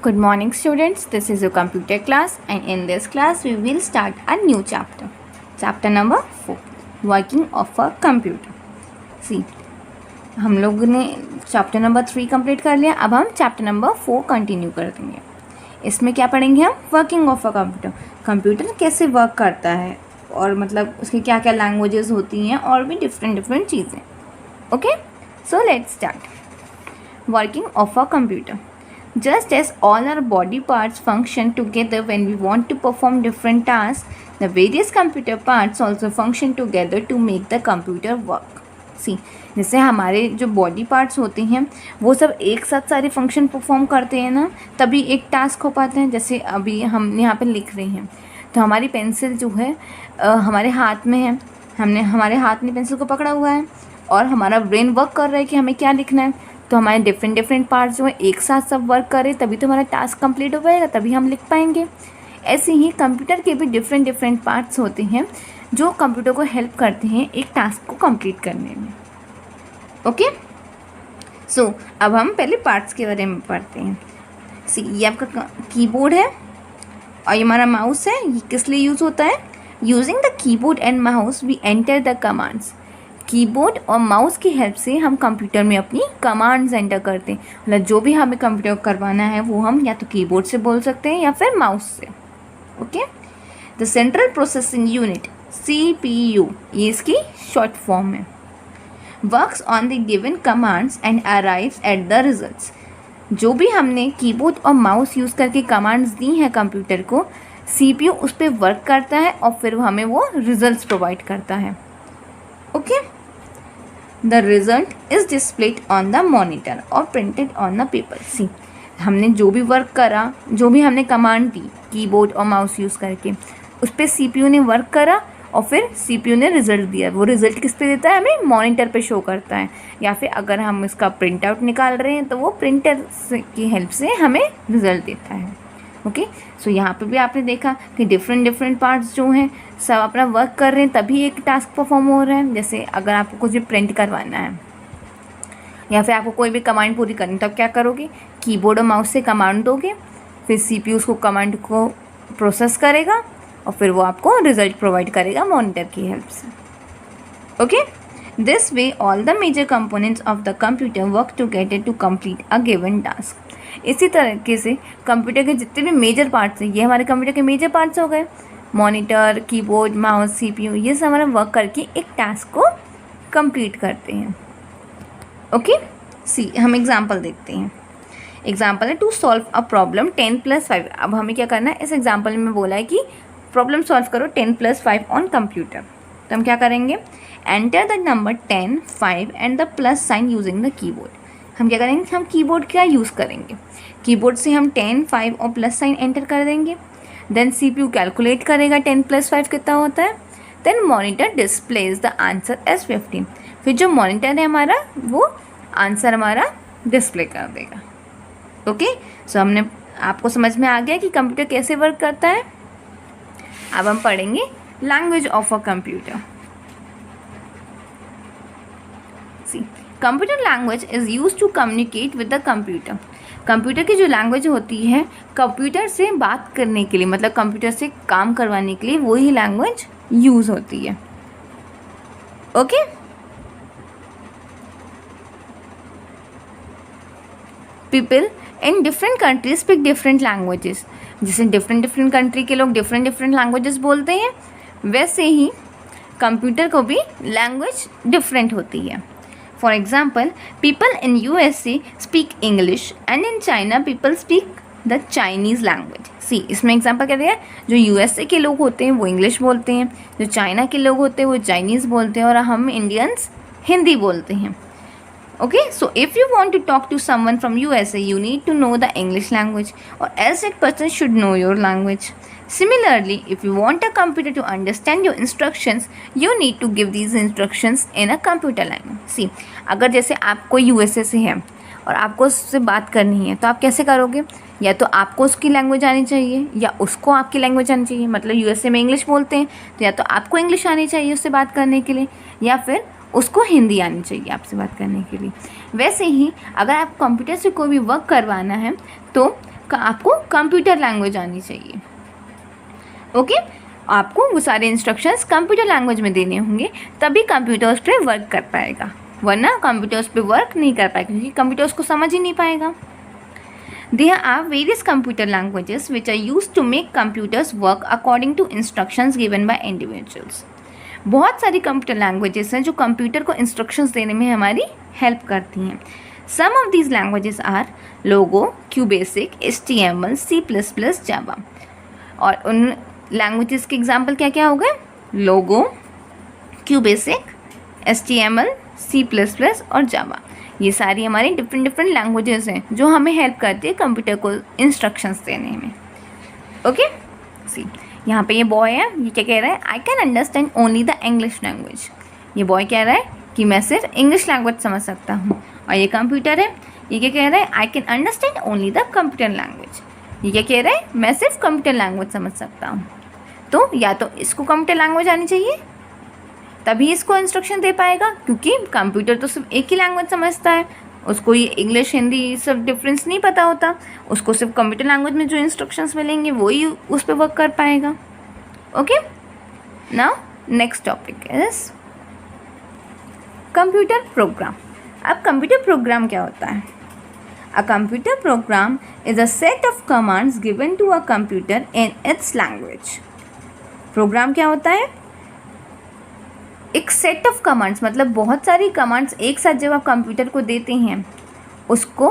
Good morning students, this is your computer class and in this class we will start a new chapter. Chapter number 4, Working of a Computer. See, हम लोग ने chapter number 3 complete कर लिया. अब हम chapter number 4 continue कर देंगे. इसमें क्या पढ़ेंगे हम? Working of a computer. Computer कैसे वर्क करता है और मतलब उसकी क्या क्या लैंग्वेजेस होती हैं और भी डिफरेंट चीज़ें. Okay, so let's start. Working of a computer. Just as all our body parts function together when we want to perform different tasks, the various computer parts also function together to make the computer work. See, जैसे हमारे जो body parts होते हैं वो सब एक साथ सारे फंक्शन परफॉर्म करते हैं ना, तभी एक टास्क हो पाते हैं. जैसे अभी हम यहाँ पे लिख रहे हैं तो हमारी पेंसिल जो है हमारे हाथ में है, हमने हमारे हाथ में पेंसिल को पकड़ा हुआ है और हमारा ब्रेन वर्क कर रहा है कि हमें क्या लिखना है. तो हमारे डिफरेंट पार्ट्स जो है एक साथ सब वर्क करें तभी तो हमारा टास्क कंप्लीट हो पाएगा, तभी हम लिख पाएंगे. ऐसे ही कंप्यूटर के भी डिफरेंट पार्ट्स होते हैं जो कंप्यूटर को हेल्प करते हैं एक टास्क को कंप्लीट करने में. ओके, सो अब हम पहले पार्ट्स के बारे में पढ़ते हैं. सी, ये आपका कीबोर्ड है और ये हमारा माउस है. ये किस लिए यूज़ होता है? Using the keyboard and mouse we enter the commands. Keyboard और माउस की हेल्प से हम कंप्यूटर में अपनी कमांड्स एंटर करते हैं. मतलब जो भी हमें कंप्यूटर करवाना है वो हम या तो कीबोर्ड से बोल सकते हैं या फिर माउस से. Okay, the central processing unit CPU, ये इसकी शॉर्ट फॉर्म है, works on the given commands and arrives at the results. जो भी हमने कीबोर्ड और माउस यूज़ करके कमांड्स दी हैं कंप्यूटर को, CPU उस पर वर्क करता है और फिर हमें वो रिजल्ट्स प्रोवाइड करता है. Okay, the result is displayed on the monitor और प्रिंटेड ऑन द पेपर. सी, हमने जो भी वर्क करा, जो भी हमने कमांड दी कीबोर्ड और माउस यूज़ करके, उस पर CPU ने वर्क करा और फिर CPU ने रिज़ल्ट दिया. वो रिज़ल्ट किस पे देता है? हमें मॉनिटर पे शो करता है, या फिर अगर हम इसका प्रिंट आउट निकाल रहे हैं तो वो प्रिंटर की हेल्प से हमें रिज़ल्ट देता है. ओके, सो यहाँ पे भी आपने देखा कि डिफरेंट पार्ट्स जो हैं सब अपना वर्क कर रहे हैं तभी एक टास्क परफॉर्म हो रहा है. जैसे अगर आपको कुछ भी प्रिंट करवाना है या फिर आपको कोई भी कमांड पूरी करनी, तब क्या करोगे? कीबोर्ड और माउस से कमांड दोगे, फिर CPU उसको कमांड को प्रोसेस करेगा और फिर वो आपको रिजल्ट प्रोवाइड करेगा मॉनिटर की हेल्प से. Okay, this way all the major components of the computer work together to complete a given task. इसी तरीके से कंप्यूटर के जितने भी मेजर पार्ट्स हैं, ये हमारे कंप्यूटर के मेजर पार्ट्स हो गए. मॉनिटर, कीबोर्ड, माउस, CPU, ये सब हमारा वर्क करके एक टास्क को कंप्लीट करते हैं. ओके, सी, हम एग्जांपल देखते हैं. एग्जांपल है टू सॉल्व अ प्रॉब्लम 10 + 5. अब हमें क्या करना है? इस एग्जांपल में बोला है कि प्रॉब्लम सॉल्व करो 10 + 5 ऑन कंप्यूटर. तो हम क्या करेंगे? Enter the number 10, 5 and the plus sign using the keyboard. हम क्या करेंगे? हम कीबोर्ड का यूज़ करेंगे. कीबोर्ड से हम 10, 5 और प्लस साइन एंटर कर देंगे. देन CPU कैलकुलेट करेगा 10 + 5 कितना होता है. Then monitor displays the answer as 15. फिर जो मॉनिटर है हमारा वो आंसर हमारा डिस्प्ले कर देगा. ओके, सो हमने आपको समझ में आ गया कि कंप्यूटर कैसे वर्क करता है. अब हम पढ़ेंगे language of a computer. See, computer language is use to communicate with the computer. Computer की जो लैंग्वेज होती है कंप्यूटर से बात करने के लिए, मतलब कंप्यूटर से काम करवाने के लिए वही लैंग्वेज यूज़ होती है. Okay, people in different countries speak different languages. जैसे डिफरेंट कंट्री के लोग डिफरेंट लैंग्वेजेस बोलते हैं, वैसे ही कंप्यूटर को भी लैंग्वेज डिफरेंट होती है. For example, people in USA speak English and in China people speak the Chinese language. See, इसमें एग्जाम्पल क्या दिया है? जो USA के लोग होते हैं वो इंग्लिश बोलते हैं, जो चाइना के लोग होते हैं वो चाइनीज़ बोलते हैं और हम इंडियंस हिंदी बोलते हैं. Okay, so if you want to talk to someone from USA, you need to know the English language, or else that person should know your language. Similarly, if you want a computer to understand your instructions, you need to give these instructions in a computer language. See, अगर जैसे आप कोई USA से है और आपको उससे बात करनी है तो आप कैसे करोगे? या तो आपको उसकी लैंग्वेज आनी चाहिए या उसको आपकी लैंग्वेज आनी चाहिए. मतलब USA में इंग्लिश बोलते हैं तो या तो आपको इंग्लिश आनी चाहिए उससे बात करने के लिए या फिर उसको हिंदी आनी चाहिए आपसे बात करने के लिए. वैसे ही अगर आप कंप्यूटर से कोई भी वर्क करवाना है तो आपको कंप्यूटर लैंग्वेज आनी चाहिए। ओके, आपको वो सारे इंस्ट्रक्शंस कंप्यूटर लैंग्वेज में देने होंगे, तभी कंप्यूटर उस पर वर्क कर पाएगा, वरना कंप्यूटर उस पर वर्क नहीं कर पाएगा क्योंकि कंप्यूटर उसको समझ ही नहीं पाएगा। There are various computer languages which are used to make computers work according to instructions given by individuals. बहुत सारी कंप्यूटर लैंग्वेजेस हैं जो कंप्यूटर को इंस्ट्रक्शंस देने में हमारी हेल्प करती हैं। Some of these languages are Logo, QBasic, HTML, C++, Java. और उन लैंग्वेजेस के एग्जाम्पल क्या क्या हो गए? Logo, QBasic, HTML, C++ और Java। ये सारी हमारी डिफरेंट लैंग्वेजेस हैं जो हमें हेल्प करती है कंप्यूटर को इंस्ट्रक्शंस देने में। ओके, सी यहाँ पे ये बॉय है, ये क्या कह रहा है? I can understand only the English language. ये बॉय कह रहा है कि मैं सिर्फ इंग्लिश लैंग्वेज समझ सकता हूँ। और ये कंप्यूटर है, ये क्या कह रहा है? I can understand only the computer language. ये क्या कह रहा है? मैं सिर्फ कंप्यूटर लैंग्वेज समझ सकता हूँ। तो या तो इसको कंप्यूटर लैंग्वेज आनी चाहिए तभी इसको इंस्ट्रक्शन दे पाएगा, क्योंकि कंप्यूटर तो सिर्फ एक ही लैंग्वेज समझता है, उसको ये इंग्लिश हिंदी सब डिफरेंस नहीं पता होता, उसको सिर्फ कंप्यूटर लैंग्वेज में जो इंस्ट्रक्शंस मिलेंगे वही उस पर वर्क कर पाएगा। Okay, now next topic is computer program. अब कंप्यूटर प्रोग्राम क्या होता है? A computer program is a set of commands given to a computer in its language. Program क्या होता है? एक सेट ऑफ कमांड्स, मतलब बहुत सारी कमांड्स एक साथ जब आप कंप्यूटर को देते हैं उसको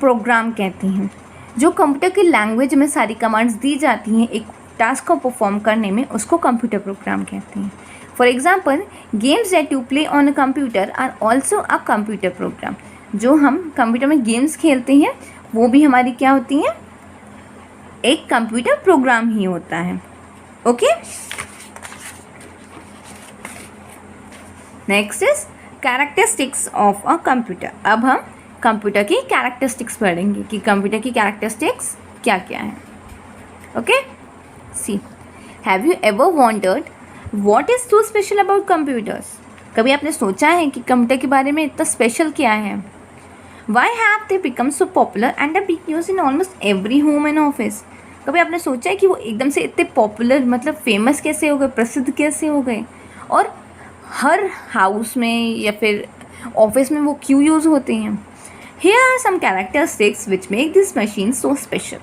प्रोग्राम कहते हैं। जो कंप्यूटर की लैंग्वेज में सारी कमांड्स दी जाती हैं एक टास्क को परफॉर्म करने में, उसको कंप्यूटर प्रोग्राम कहते हैं। For example, games that you play on a computer are also a computer program. जो हम कंप्यूटर में गेम्स खेलते हैं वो भी हमारी क्या होती हैं? एक कंप्यूटर प्रोग्राम ही होता है। Okay, next is characteristics of a computer. अब हम कंप्यूटर की कैरेक्टरिस्टिक्स पढ़ेंगे कि कंप्यूटर की कैरेक्टरिस्टिक्स क्या क्या है। Okay, see, have you ever wondered what is so special about computers? कभी आपने सोचा है कि कंप्यूटर के बारे में इतना स्पेशल क्या है? Why have they become so popular and are being used in almost every home and office? कभी आपने सोचा है कि वो एकदम से इतने पॉपुलर, मतलब फेमस कैसे हो गए, प्रसिद्ध कैसे हो गए, और हर हाउस में या फिर ऑफिस में वो क्यों यूज़ होते हैं? Here are some characteristics which make this machine so special.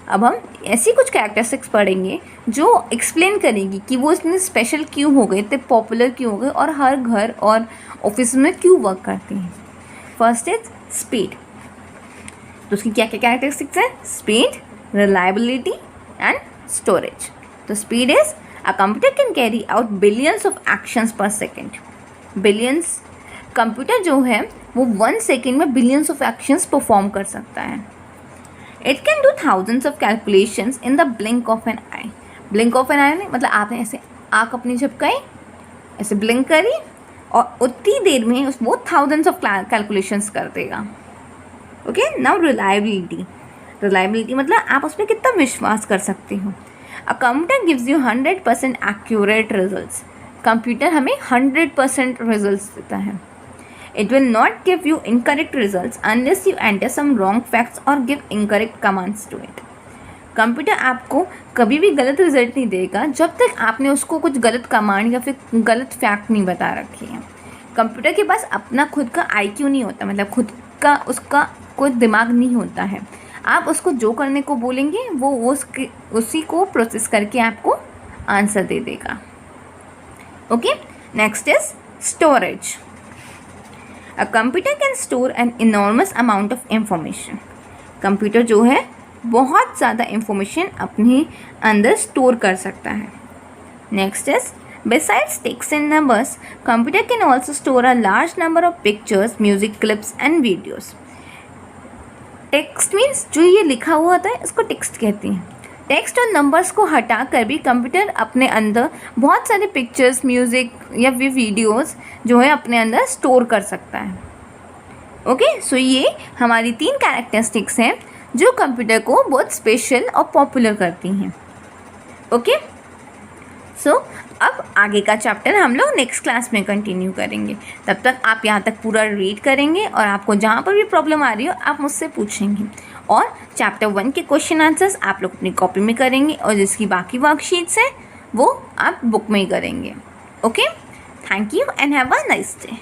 अब हम ऐसी कुछ कैरेक्टरिस्टिक्स पढ़ेंगे जो एक्सप्लेन करेंगी कि वो इतने स्पेशल क्यों हो गए, इतने पॉपुलर क्यों हो गए और हर घर और ऑफिस में क्यों वर्क करते हैं। First is speed. तो उसकी क्या क्या कैरेक्टरिस्टिक्स हैं? Speed, reliability and storage. तो speed is a computer can carry out billions of actions per second. Billions, computer जो है वो 1 सेकेंड में billions of actions परफॉर्म कर सकता है। It can do thousands of calculations in the blink of an eye. Blink of an eye नहीं, मतलब आपने ऐसे आँख अपनी झपकाई, ऐसे ब्लिंक करी और उतनी देर में वो thousands of calculations कर देगा। Okay, now reliability. रिलायबिलिटी मतलब आप उस पर कितना विश्वास कर सकते हो। A computer gives you 100% accurate results. Computer हमें 100% results देता है। It will not give you incorrect results unless you enter some wrong facts or give incorrect commands to it. Computer आपको कभी भी गलत रिजल्ट नहीं देगा जब तक आपने उसको कुछ गलत कमांड या फिर गलत फैक्ट नहीं बता रखी है। कंप्यूटर के पास अपना खुद का IQ नहीं होता, मतलब खुद का उसका कोई दिमाग नहीं होता है। आप उसको जो करने को बोलेंगे वो उसी को प्रोसेस करके आपको आंसर दे देगा। Okay, next is storage. A computer can store an enormous amount of information. Computer जो है बहुत ज़्यादा इंफॉर्मेशन अपने अंदर स्टोर कर सकता है। Next is besides text and numbers, computer can also store a large number of pictures, music clips and videos. Text means जो ये लिखा हुआ होता है इसको टेक्स्ट कहते हैं। टेक्स्ट और नंबर्स को हटा कर भी कंप्यूटर अपने अंदर बहुत सारे पिक्चर्स, म्यूज़िक या फिर वीडियोस जो है अपने अंदर स्टोर कर सकता है। ओके, सो ये हमारी 3 कैरेक्टरिस्टिक्स हैं जो कंप्यूटर को बहुत स्पेशल और पॉपुलर करती हैं। ओके, सो अब आगे का चैप्टर हम लोग नेक्स्ट क्लास में कंटिन्यू करेंगे। तब तक आप यहाँ तक पूरा रीड करेंगे और आपको जहाँ पर भी प्रॉब्लम आ रही हो आप मुझसे पूछेंगे। और चैप्टर 1 के क्वेश्चन आंसर्स आप लोग अपनी कॉपी में करेंगे और जिसकी बाकी वर्कशीट्स हैं वो आप बुक में ही करेंगे। Okay, thank you and have a nice day.